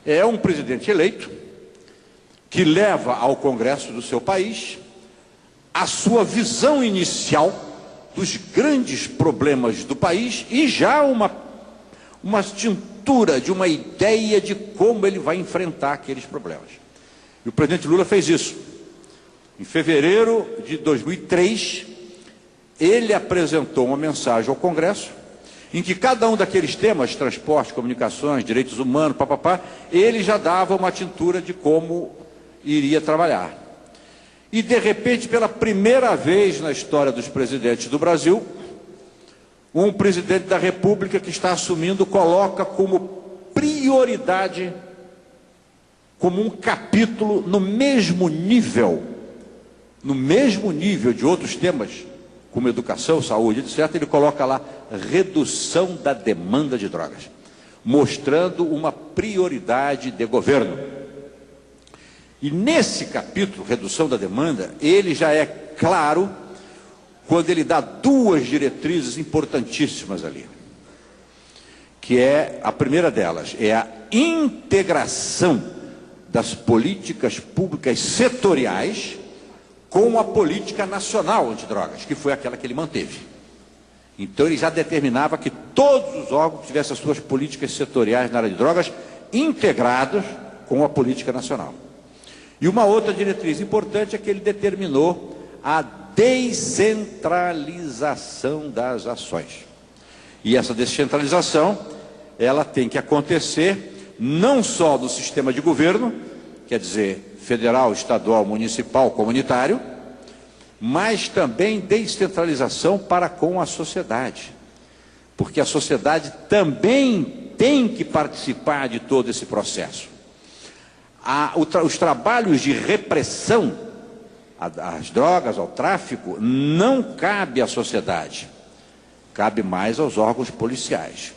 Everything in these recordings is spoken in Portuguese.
É um presidente eleito que leva ao Congresso do seu país a sua visão inicial dos grandes problemas do país e já uma tintura de uma ideia de como ele vai enfrentar aqueles problemas. E o presidente Lula fez isso. Em fevereiro de 2003, ele apresentou uma mensagem ao Congresso, em que cada um daqueles temas, transporte, comunicações, direitos humanos, papapá, ele já dava uma tintura de como iria trabalhar. E, de repente, pela primeira vez na história dos presidentes do Brasil, um presidente da República que está assumindo coloca como prioridade, como um capítulo no mesmo nível de outros temas, como educação, saúde, etc., ele coloca lá redução da demanda de drogas, mostrando uma prioridade de governo. E nesse capítulo, redução da demanda, ele já é claro quando ele dá duas diretrizes importantíssimas ali, que é, a primeira delas, é a integração das políticas públicas setoriais com a política nacional antidrogas, que foi aquela que ele manteve. Então ele já determinava que todos os órgãos tivessem as suas políticas setoriais na área de drogas integradas com a política nacional. E uma outra diretriz importante é que ele determinou a descentralização das ações. E essa descentralização, ela tem que acontecer não só no sistema de governo, quer dizer, federal, estadual, municipal, comunitário, mas também descentralização para com a sociedade. Porque a sociedade também tem que participar de todo esse processo. Os trabalhos de repressão às drogas, ao tráfico, não cabe à sociedade, cabe mais aos órgãos policiais.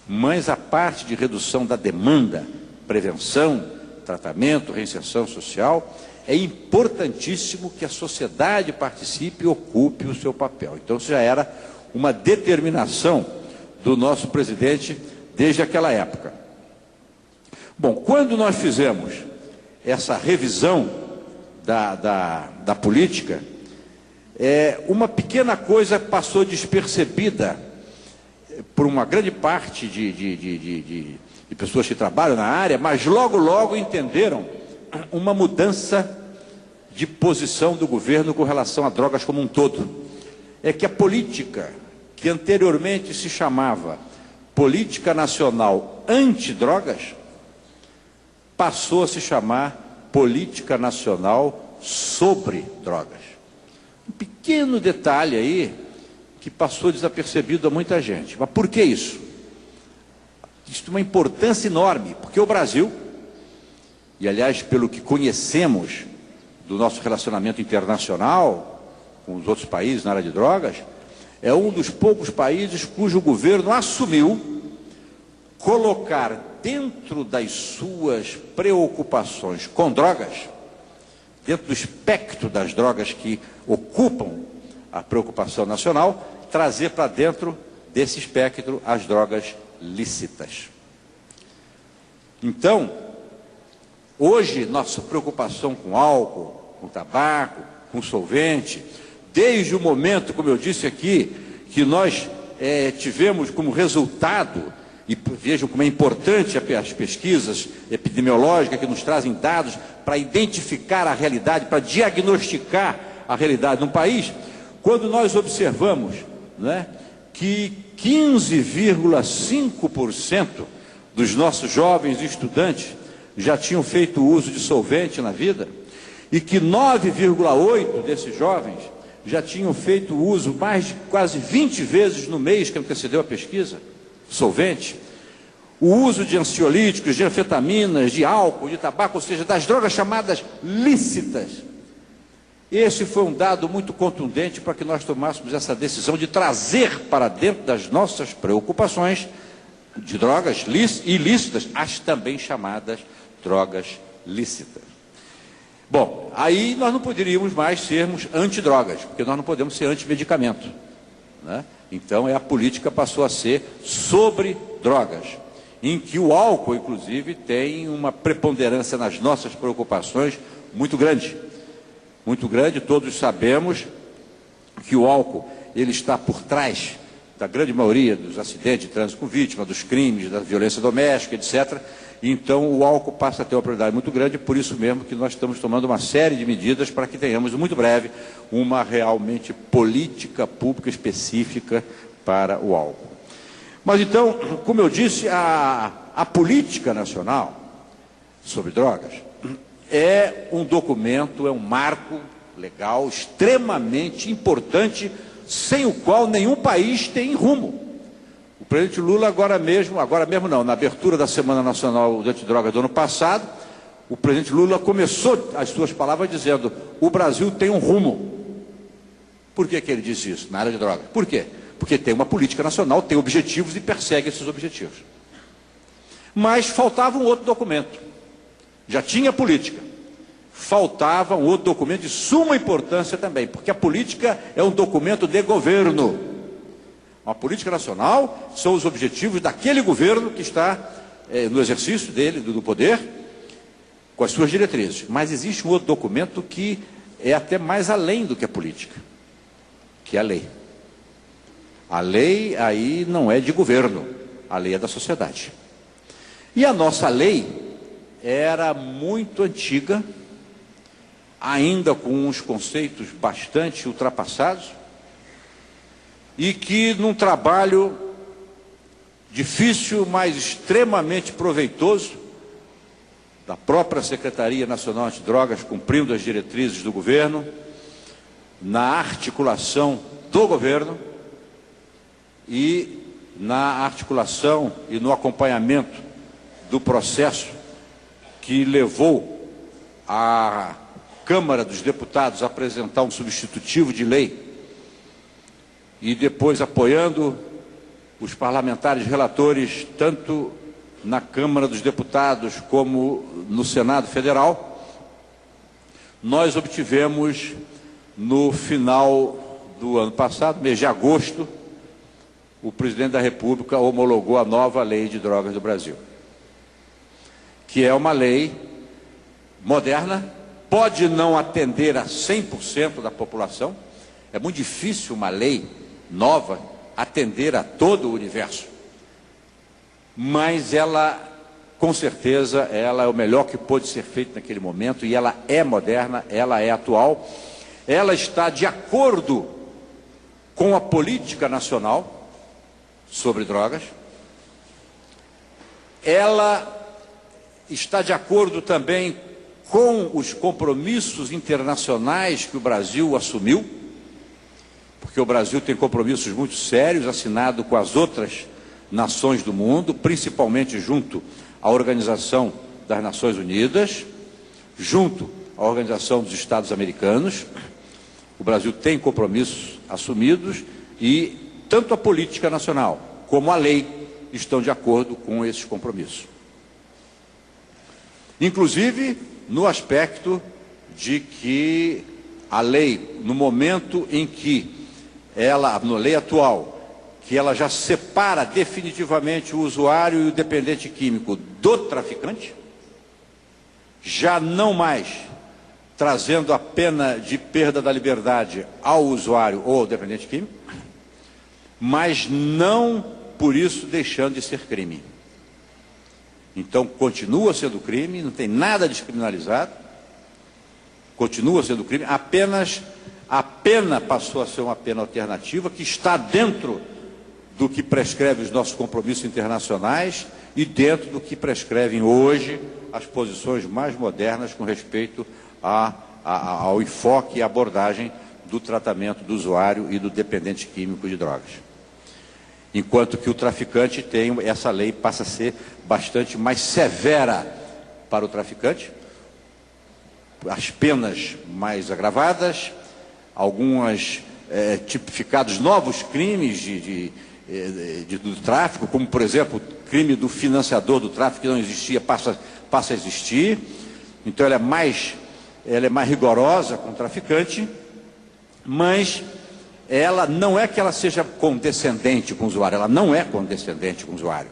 Mas a parte de redução da demanda, prevenção, tratamento, reinserção social, é importantíssimo que a sociedade participe e ocupe o seu papel. Então, isso já era uma determinação do nosso presidente desde aquela época. Bom, quando nós fizemos essa revisão da política, uma pequena coisa passou despercebida por uma grande parte de pessoas que trabalham na área, mas logo entenderam uma mudança de posição do governo com relação a drogas como um todo. É que a política, que anteriormente se chamava Política Nacional Antidrogas, passou a se chamar Política Nacional sobre Drogas. Um pequeno detalhe aí que passou desapercebido a muita gente. Mas por que isso? Isso tem uma importância enorme, porque o Brasil, e aliás pelo que conhecemos do nosso relacionamento internacional com os outros países na área de drogas, é um dos poucos países cujo governo assumiu colocar dentro das suas preocupações com drogas, dentro do espectro das drogas que ocupam a preocupação nacional, trazer para dentro desse espectro as drogas lícitas. Então, hoje, nossa preocupação com álcool, com tabaco, com solvente, desde o momento, como eu disse aqui, que nós tivemos como resultado, e vejam como é importante as pesquisas epidemiológicas que nos trazem dados para identificar a realidade, para diagnosticar a realidade de um país, quando nós observamos, né, que 15,5% dos nossos jovens estudantes já tinham feito uso de solvente na vida, e que 9,8% desses jovens já tinham feito uso mais de quase 20 vezes no mês que antecedeu a pesquisa, solvente, o uso de ansiolíticos, de anfetaminas, de álcool, de tabaco, ou seja, das drogas chamadas lícitas. Esse foi um dado muito contundente para que nós tomássemos essa decisão de trazer para dentro das nossas preocupações de drogas ilícitas, as também chamadas drogas lícitas. Bom, aí nós não poderíamos mais sermos antidrogas, porque nós não podemos ser antimedicamento, né? Então a política passou a ser sobre drogas. em que o álcool, inclusive, tem uma preponderância nas nossas preocupações muito grande. Muito grande, todos sabemos que o álcool ele está por trás da grande maioria dos acidentes de trânsito com vítima, dos crimes, da violência doméstica, etc. Então, o álcool passa a ter uma prioridade muito grande, por isso mesmo que nós estamos tomando uma série de medidas para que tenhamos, muito breve, uma realmente política pública específica para o álcool. Mas então, como eu disse, a política nacional sobre drogas é um documento, é um marco legal extremamente importante, sem o qual nenhum país tem rumo. O presidente Lula agora mesmo não, na abertura da Semana Nacional de Antidrogas do ano passado, o presidente Lula começou as suas palavras dizendo: o Brasil tem um rumo. Por que ele disse isso na área de drogas? Por quê? Porque tem uma política nacional, tem objetivos e persegue esses objetivos. Mas faltava um outro documento. Já tinha política. Faltava um outro documento de suma importância também, porque a política é um documento de governo. Uma política nacional são os objetivos daquele governo que está no exercício dele, do poder, com as suas diretrizes. Mas existe um outro documento que é até mais além do que a política, que é a lei. A lei aí não é de governo, a lei é da sociedade. E a nossa lei era muito antiga, ainda com uns conceitos bastante ultrapassados, e que num trabalho difícil, mas extremamente proveitoso, da própria Secretaria Nacional Antidrogas, cumprindo as diretrizes do governo, na articulação do governo e na articulação e no acompanhamento do processo que levou a Câmara dos Deputados a apresentar um substitutivo de lei e depois apoiando os parlamentares relatores, tanto na Câmara dos Deputados como no Senado Federal, nós obtivemos no final do ano passado, mês de agosto, o presidente da República homologou a nova lei de drogas do Brasil, que é uma lei moderna, pode não atender a 100% da população, é muito difícil uma lei nova atender a todo o universo, mas ela, com certeza, ela é o melhor que pôde ser feito naquele momento, e ela é moderna, ela é atual, ela está de acordo com a política nacional sobre drogas, ela está de acordo também com os compromissos internacionais que o Brasil assumiu, porque o Brasil tem compromissos muito sérios assinados com as outras nações do mundo, principalmente junto à Organização das Nações Unidas, junto à Organização dos Estados Americanos. O Brasil tem compromissos assumidos e tanto a política nacional como a lei estão de acordo com esses compromissos. Inclusive no aspecto de que a lei, no momento em que ela, na lei atual, que ela já separa definitivamente o usuário e o dependente químico do traficante, já não mais trazendo a pena de perda da liberdade ao usuário ou ao dependente químico, mas não por isso deixando de ser crime. Então continua sendo crime, não tem nada descriminalizado, continua sendo crime, apenas a pena passou a ser uma pena alternativa que está dentro do que prescreve os nossos compromissos internacionais e dentro do que prescrevem hoje as posições mais modernas com respeito ao enfoque e abordagem do tratamento do usuário e do dependente químico de drogas. Enquanto que o traficante tem, essa lei passa a ser bastante mais severa para o traficante, as penas mais agravadas, algumas tipificados novos crimes do tráfico, como por exemplo o crime do financiador do tráfico, que não existia, passa a existir. Então ela é mais rigorosa com o traficante, mas ela não é que ela seja condescendente com o usuário, ela não é condescendente com o usuário,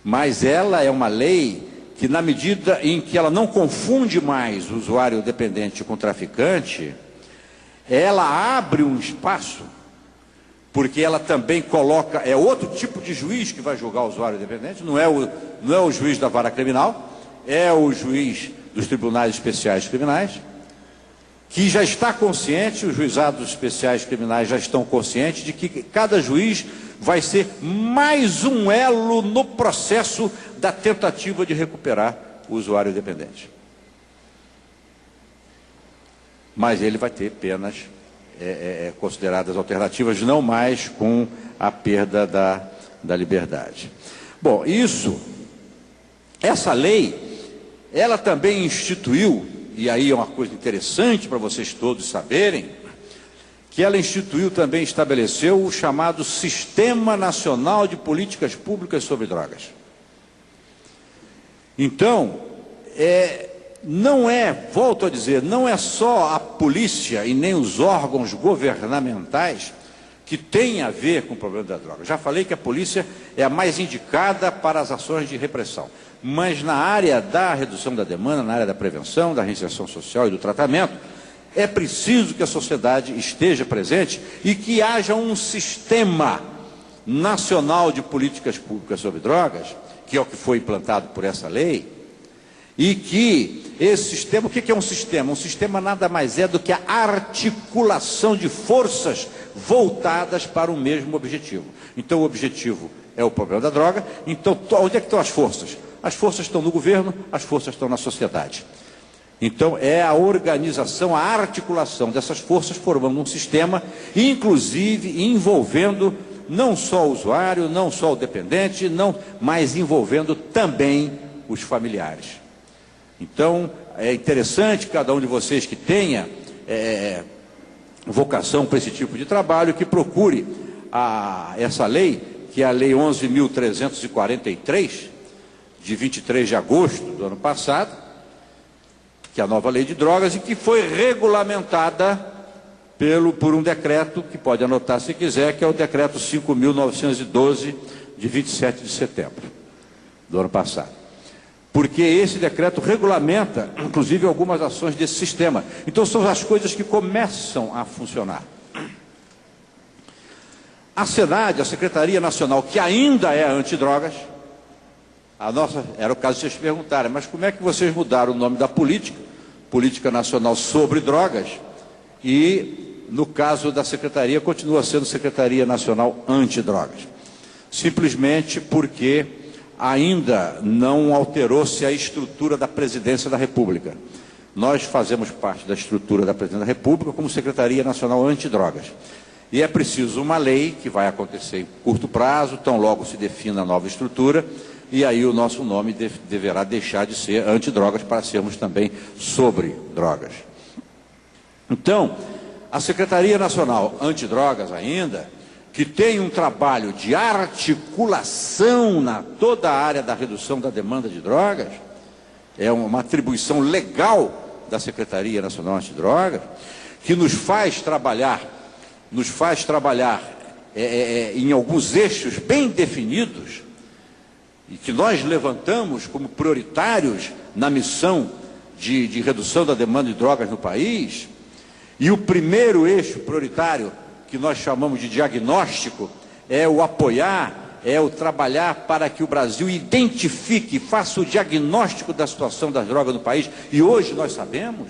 Mas ela é uma lei que, na medida em que ela não confunde mais o usuário dependente com o traficante, ela abre um espaço, porque ela também coloca, é outro tipo de juiz que vai julgar o usuário dependente, não é o juiz da vara criminal, é o juiz dos tribunais especiais criminais, que já está consciente, os juizados especiais criminais já estão conscientes de que cada juiz vai ser mais um elo no processo da tentativa de recuperar o usuário dependente. Mas ele vai ter penas consideradas alternativas, não mais com a perda da liberdade. Bom, essa lei, ela também instituiu, e aí é uma coisa interessante para vocês todos saberem, que ela instituiu também, estabeleceu o chamado Sistema Nacional de Políticas Públicas sobre Drogas. Então, volto a dizer, não é só a polícia e nem os órgãos governamentais que têm a ver com o problema da droga. Já falei que a polícia é a mais indicada para as ações de repressão. Mas na área da redução da demanda, na área da prevenção, da reinserção social e do tratamento, é preciso que a sociedade esteja presente e que haja um sistema nacional de políticas públicas sobre drogas, que é o que foi implantado por essa lei, e que esse sistema, o que é um sistema? Um sistema nada mais é do que a articulação de forças voltadas para o mesmo objetivo. Então o objetivo é o problema da droga, então onde é que estão as forças? As forças estão no governo, as forças estão na sociedade. Então é a organização, a articulação dessas forças formando um sistema, inclusive envolvendo não só o usuário, não só o dependente, mas envolvendo também os familiares. Então é interessante cada um de vocês que tenha vocação para esse tipo de trabalho, que procure essa lei, que é a Lei 11.343, de 23 de agosto do ano passado, que é a nova lei de drogas, e que foi regulamentada por um decreto, que pode anotar se quiser, que é o decreto 5.912, de 27 de setembro do ano passado. Porque esse decreto regulamenta, inclusive, algumas ações desse sistema. Então são as coisas que começam a funcionar. A SENAD, a Secretaria Nacional, que ainda é antidrogas, era o caso de vocês perguntarem, mas como é que vocês mudaram o nome da Política Nacional sobre Drogas, e no caso da Secretaria continua sendo Secretaria Nacional Antidrogas? Simplesmente porque ainda não alterou-se a estrutura da Presidência da República. Nós fazemos parte da estrutura da Presidência da República como Secretaria Nacional Antidrogas. E é preciso uma lei que vai acontecer em curto prazo, tão logo se defina a nova estrutura, e aí o nosso nome deverá deixar de ser antidrogas para sermos também sobre drogas. Então, a Secretaria Nacional Antidrogas ainda, que tem um trabalho de articulação na toda a área da redução da demanda de drogas, é uma atribuição legal da Secretaria Nacional Antidrogas, que nos faz trabalhar em alguns eixos bem definidos, e que nós levantamos como prioritários na missão de redução da demanda de drogas no país. E o primeiro eixo prioritário, que nós chamamos de diagnóstico, é o apoiar, é o trabalhar para que o Brasil identifique, faça o diagnóstico da situação das drogas no país. E hoje nós sabemos,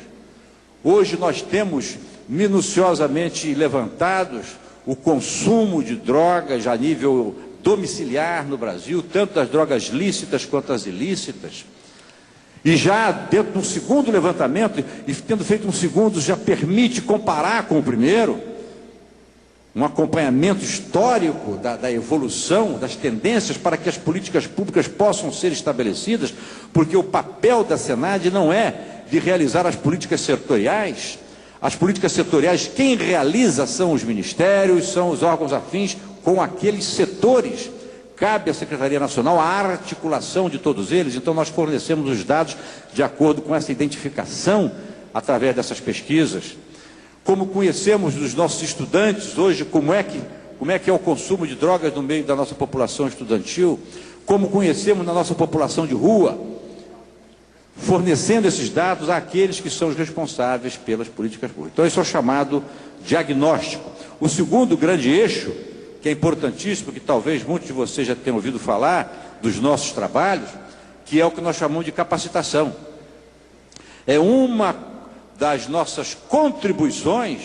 hoje nós temos minuciosamente levantados o consumo de drogas a nível domiciliar no Brasil, tanto das drogas lícitas quanto as ilícitas. E já dentro de um segundo levantamento, e tendo feito um segundo, já permite comparar com o primeiro, um acompanhamento histórico da evolução, das tendências para que as políticas públicas possam ser estabelecidas, porque o papel da SENAD não é de realizar as políticas setoriais. As políticas setoriais, quem realiza são os ministérios, são os órgãos afins com aqueles setores. Cabe à Secretaria Nacional a articulação de todos eles, então nós fornecemos os dados de acordo com essa identificação através dessas pesquisas. Como conhecemos dos nossos estudantes hoje, como é que é o consumo de drogas no meio da nossa população estudantil, como conhecemos na nossa população de rua, fornecendo esses dados àqueles que são os responsáveis pelas políticas públicas. Então, isso é o chamado diagnóstico. O segundo grande eixo, que é importantíssimo, que talvez muitos de vocês já tenham ouvido falar dos nossos trabalhos, que é o que nós chamamos de capacitação. É uma das nossas contribuições,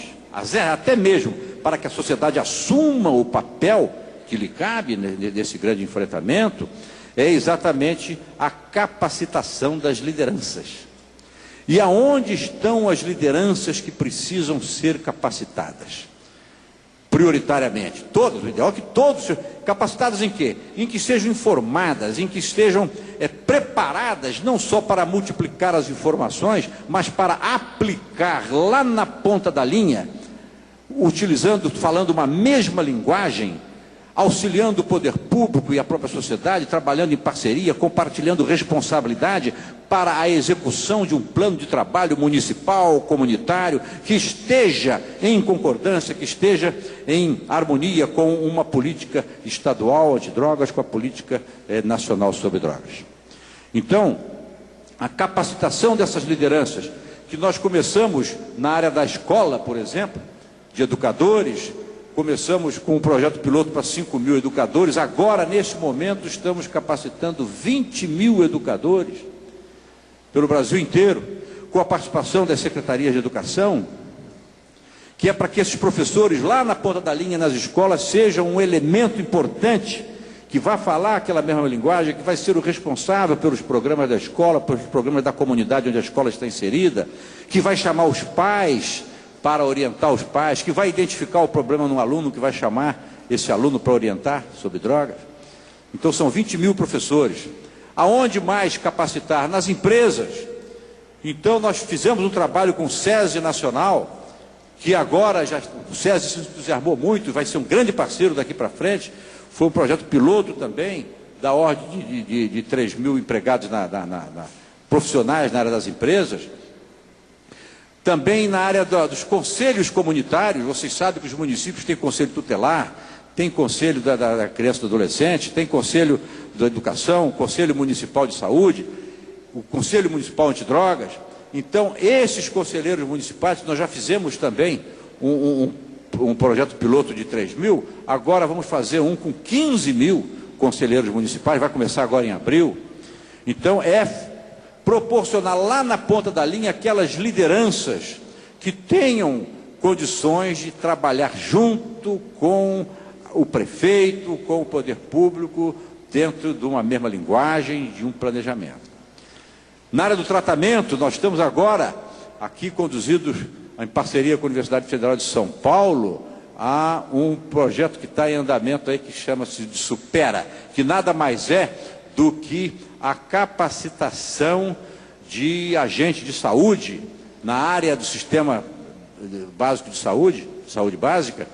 até mesmo para que a sociedade assuma o papel que lhe cabe nesse grande enfrentamento, é exatamente a capacitação das lideranças. E aonde estão as lideranças que precisam ser capacitadas? Prioritariamente, todas, o ideal é que todos, capacitadas em quê? Em que sejam informadas, em que estejam preparadas, não só para multiplicar as informações, mas para aplicar lá na ponta da linha, falando uma mesma linguagem, auxiliando o poder público e a própria sociedade, trabalhando em parceria, compartilhando responsabilidade para a execução de um plano de trabalho municipal, comunitário, que esteja em concordância, que esteja em harmonia com uma política estadual antidrogas, com a política nacional sobre drogas. Então, a capacitação dessas lideranças, que nós começamos na área da escola, por exemplo, de educadores. Começamos com um projeto piloto para 5.000 educadores, agora, nesse momento, estamos capacitando 20.000 educadores pelo Brasil inteiro, com a participação das secretarias de educação, que é para que esses professores, lá na ponta da linha, nas escolas, sejam um elemento importante, que vai falar aquela mesma linguagem, que vai ser o responsável pelos programas da escola, pelos programas da comunidade onde a escola está inserida, que vai chamar os pais para orientar os pais, que vai identificar o problema no aluno, que vai chamar esse aluno para orientar sobre drogas. Então são 20.000 professores. Aonde mais capacitar? Nas empresas. Então nós fizemos um trabalho com o SESI Nacional, que agora o SESI se entusiasmou muito, vai ser um grande parceiro daqui para frente. Foi um projeto piloto também, da ordem de 3.000 empregados profissionais na área das empresas. Também na área dos conselhos comunitários, vocês sabem que os municípios têm conselho tutelar, tem conselho da criança e do adolescente, tem conselho da educação, conselho municipal de saúde, o conselho municipal antidrogas. Então, esses conselheiros municipais, nós já fizemos também um projeto piloto de 3.000, agora vamos fazer um com 15.000 conselheiros municipais, vai começar agora em abril. Então, proporcionar lá na ponta da linha aquelas lideranças que tenham condições de trabalhar junto com o prefeito, com o poder público, dentro de uma mesma linguagem, de um planejamento. Na área do tratamento, nós estamos agora aqui conduzidos em parceria com a Universidade Federal de São Paulo a um projeto que está em andamento aí, que chama-se de Supera, que nada mais é do que a capacitação de agentes de saúde na área do sistema básico de saúde básica,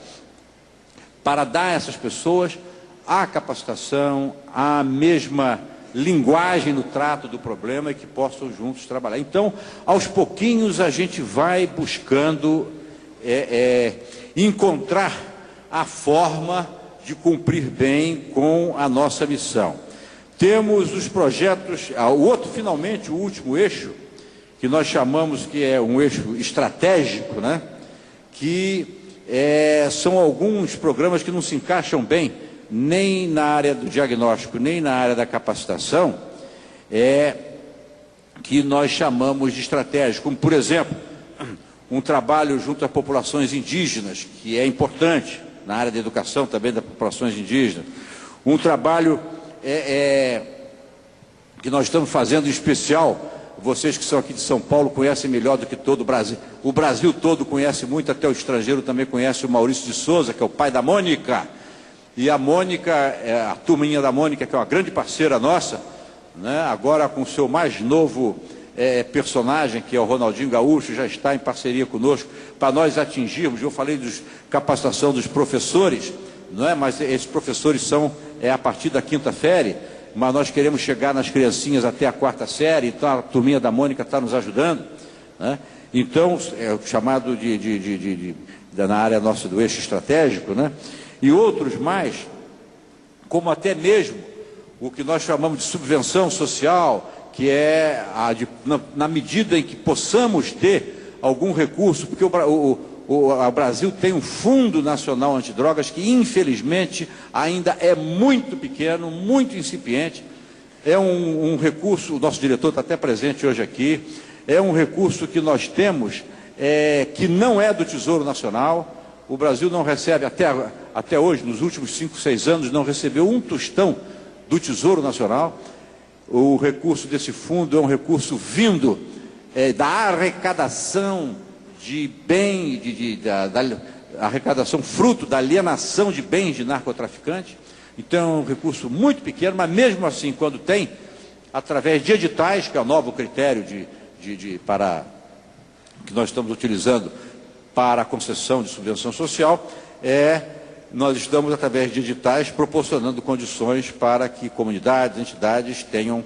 para dar a essas pessoas a capacitação, a mesma linguagem no trato do problema e que possam juntos trabalhar. Então, aos pouquinhos a gente vai buscando encontrar a forma de cumprir bem com a nossa missão. Temos os projetos, finalmente, o último eixo, que nós chamamos que é um eixo estratégico, né? Que são alguns programas que não se encaixam bem nem na área do diagnóstico, nem na área da capacitação, que nós chamamos de estratégico, como, por exemplo, um trabalho junto às populações indígenas, que é importante, na área da educação também das populações indígenas, um trabalho que nós estamos fazendo em especial, vocês que são aqui de São Paulo conhecem melhor do que todo o Brasil. O Brasil todo conhece muito, até o estrangeiro também conhece o Maurício de Souza, que é o pai da Mônica. E a Mônica, a turminha da Mônica, que é uma grande parceira nossa, né? Agora com o seu mais novo personagem, que é o Ronaldinho Gaúcho, já está em parceria conosco, para nós atingirmos, eu falei de capacitação dos professores, não é? Mas esses professores são a partir da 5ª série, mas nós queremos chegar nas criancinhas até a 4ª série, então a turminha da Mônica está nos ajudando, né? Então, é o chamado na área nossa do eixo estratégico, né? E outros mais, como até mesmo o que nós chamamos de subvenção social, que é na medida em que possamos ter algum recurso, porque o Brasil tem um Fundo Nacional Antidrogas que, infelizmente, ainda é muito pequeno, muito incipiente. É um recurso, o nosso diretor está até presente hoje aqui, é um recurso que nós temos, que não é do Tesouro Nacional. O Brasil não recebe, até hoje, nos últimos 5, 6 anos, não recebeu um tostão do Tesouro Nacional. O recurso desse fundo é um recurso vindo da arrecadação de da arrecadação fruto da alienação de bens de narcotraficantes. Então é um recurso muito pequeno, mas mesmo assim, quando tem, através de editais, que é o novo critério que nós estamos utilizando para a concessão de subvenção social, nós estamos, através de editais, proporcionando condições para que comunidades, entidades tenham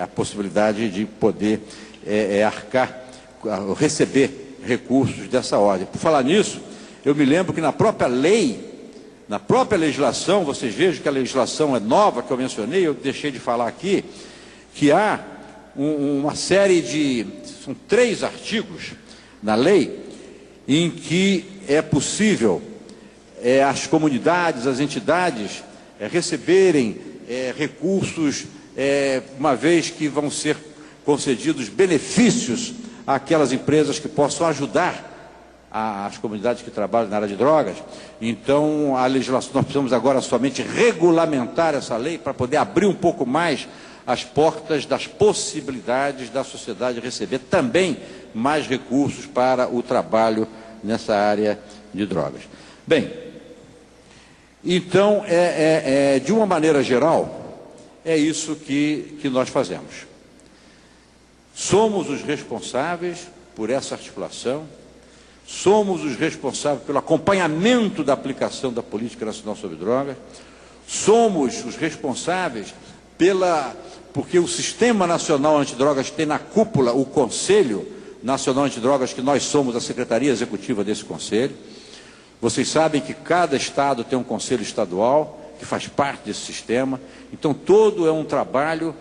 a possibilidade de poder receber recursos dessa ordem. Por falar nisso, eu me lembro que na própria lei, na própria legislação, vocês vejam que a legislação é nova, que eu mencionei, eu deixei de falar aqui, que há uma série são 3 artigos na lei, em que é possível as comunidades, as entidades receberem recursos, uma vez que vão ser concedidos benefícios àquelas empresas que possam ajudar as comunidades que trabalham na área de drogas. Então, a legislação, nós precisamos agora somente regulamentar essa lei para poder abrir um pouco mais as portas das possibilidades da sociedade receber também mais recursos para o trabalho nessa área de drogas. Bem, então, de uma maneira geral, é isso que nós fazemos. Somos os responsáveis por essa articulação, somos os responsáveis pelo acompanhamento da aplicação da Política Nacional sobre Drogas, somos os responsáveis porque o Sistema Nacional Antidrogas tem na cúpula o Conselho Nacional Antidrogas, que nós somos a Secretaria Executiva desse Conselho. Vocês sabem que cada estado tem um Conselho Estadual, que faz parte desse sistema. Então, todo é um trabalho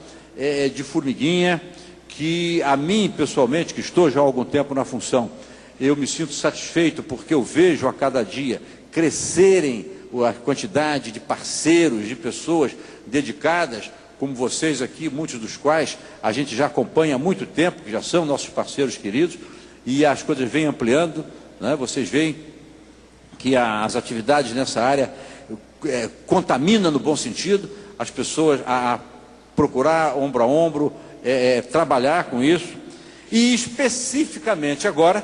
de formiguinha, que a mim, pessoalmente, que estou já há algum tempo na função, eu me sinto satisfeito, porque eu vejo a cada dia crescerem a quantidade de parceiros, de pessoas dedicadas, como vocês aqui, muitos dos quais a gente já acompanha há muito tempo, que já são nossos parceiros queridos, e as coisas vêm ampliando, né? Vocês veem que as atividades nessa área contaminam no bom sentido, as pessoas a procurar ombro a ombro, trabalhar com isso, e especificamente agora,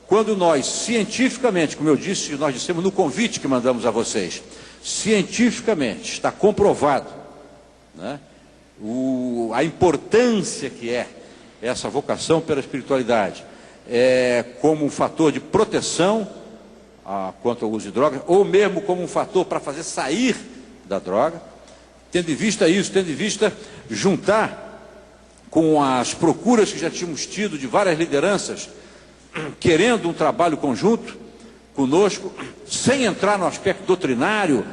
quando nós, cientificamente, como eu disse, nós dissemos no convite que mandamos a vocês, cientificamente está comprovado, né, a importância que é essa vocação pela espiritualidade, como um fator de proteção quanto ao uso de drogas, ou mesmo como um fator para fazer sair da droga, tendo em vista isso, tendo em vista juntar com as procuras que já tínhamos tido de várias lideranças, querendo um trabalho conjunto conosco, sem entrar no aspecto doutrinário,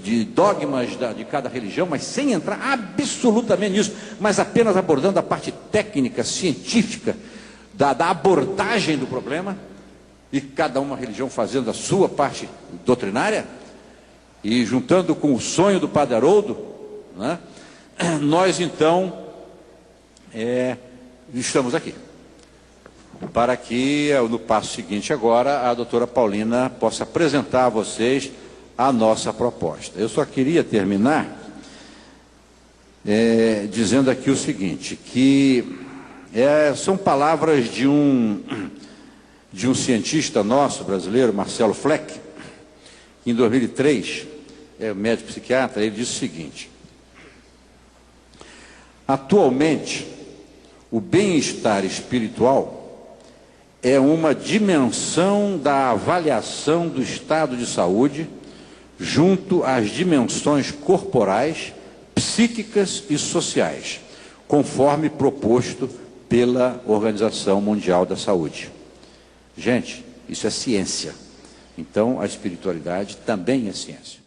de dogmas de cada religião, mas sem entrar absolutamente nisso, mas apenas abordando a parte técnica, científica, da abordagem do problema, e cada uma religião fazendo a sua parte doutrinária, e juntando com o sonho do Padre Haroldo, né, nós então estamos aqui, para que no passo seguinte agora a doutora Paulina possa apresentar a vocês a nossa proposta. Eu só queria terminar dizendo aqui o seguinte, que são palavras de um cientista nosso, brasileiro, Marcelo Fleck, que em 2003, médico psiquiatra, ele disse o seguinte: atualmente, o bem-estar espiritual é uma dimensão da avaliação do estado de saúde junto às dimensões corporais, psíquicas e sociais, conforme proposto pela Organização Mundial da Saúde. Gente, isso é ciência. Então, a espiritualidade também é ciência.